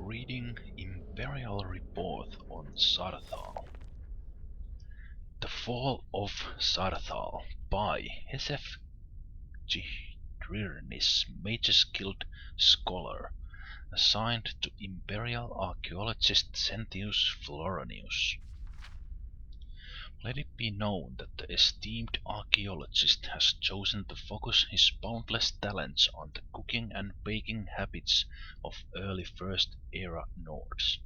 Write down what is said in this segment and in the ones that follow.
reading Imperial Report on Saarthal. The Fall of Saarthal by Mage's Guild Scholar, assigned to Imperial Archaeologist Sentius Floronius. Let it be known that the esteemed archaeologist has chosen to focus his boundless talents on the cooking and baking habits of early First Era Nords.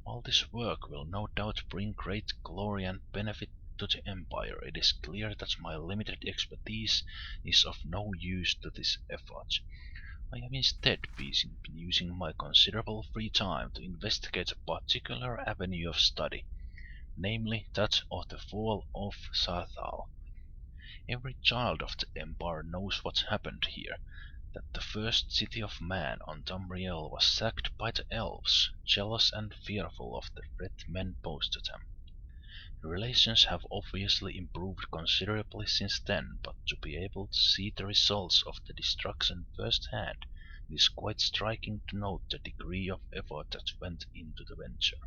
While this work will no doubt bring great glory and benefit to the Empire, it is clear that my limited expertise is of no use to this effort. I am instead busy using my considerable free time to investigate a particular avenue of study, namely that of the Fall of Saarthal. Every child of the Empire knows what happened here, that the first city of man on Tamriel was sacked by the elves, jealous and fearful of the threat men posed to them. Relations have obviously improved considerably since then, but to be able to see the results of the destruction firsthand, it is quite striking to note the degree of effort that went into the venture.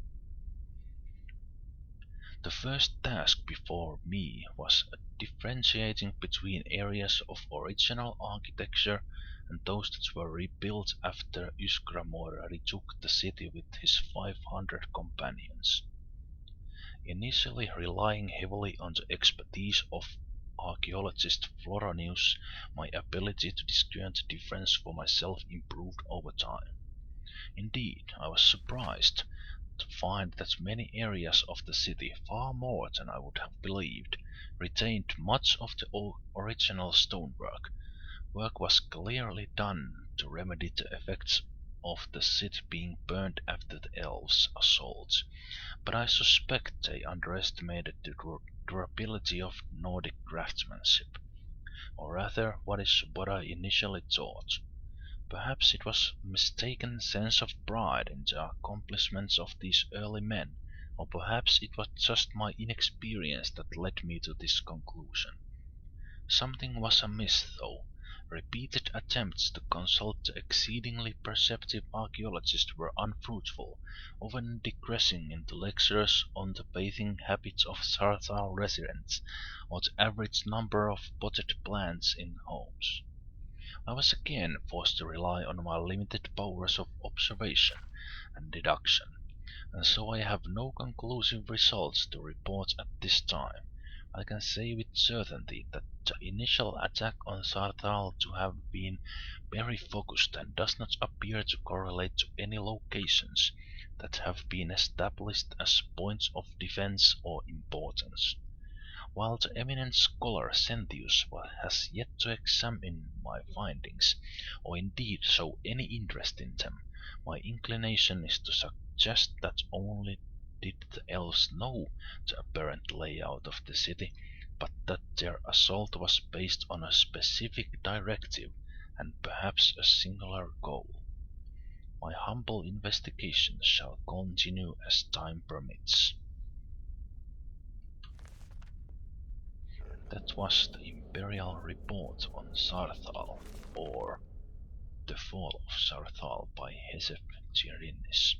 The first task before me was differentiating between areas of original architecture and those that were rebuilt after Ysgramor retook the city with his 500 companions. Initially relying heavily on the expertise of archaeologist Floronius, my ability to discern the difference for myself improved over time. Indeed, I was surprised to find that many areas of the city, far more than I would have believed, retained much of the original stonework. Work was clearly done to remedy the effects of the city being burned after the elves' assaults, but I suspect they underestimated the durability of Nordic craftsmanship, or rather what I initially thought. Perhaps it was a mistaken sense of pride in the accomplishments of these early men, or perhaps it was just my inexperience that led me to this conclusion. Something was amiss, though. Repeated attempts to consult the exceedingly perceptive archaeologist were unfruitful, often digressing into lectures on the bathing habits of Saarthal residents, or the average number of potted plants in homes. I was again forced to rely on my limited powers of observation and deduction, and so I have no conclusive results to report at this time. I can say with certainty that the initial attack on Saarthal to have been very focused and does not appear to correlate to any locations that have been established as points of defense or importance. While the eminent scholar Sentius has yet to examine my findings, or indeed show any interest in them, my inclination is to suggest that only did the elves know the apparent layout of the city, but that their assault was based on a specific directive and perhaps a singular goal. My humble investigation shall continue as time permits. That was the Imperial Report on Saarthal, or The Fall of Saarthal by Hesef Tyrinis.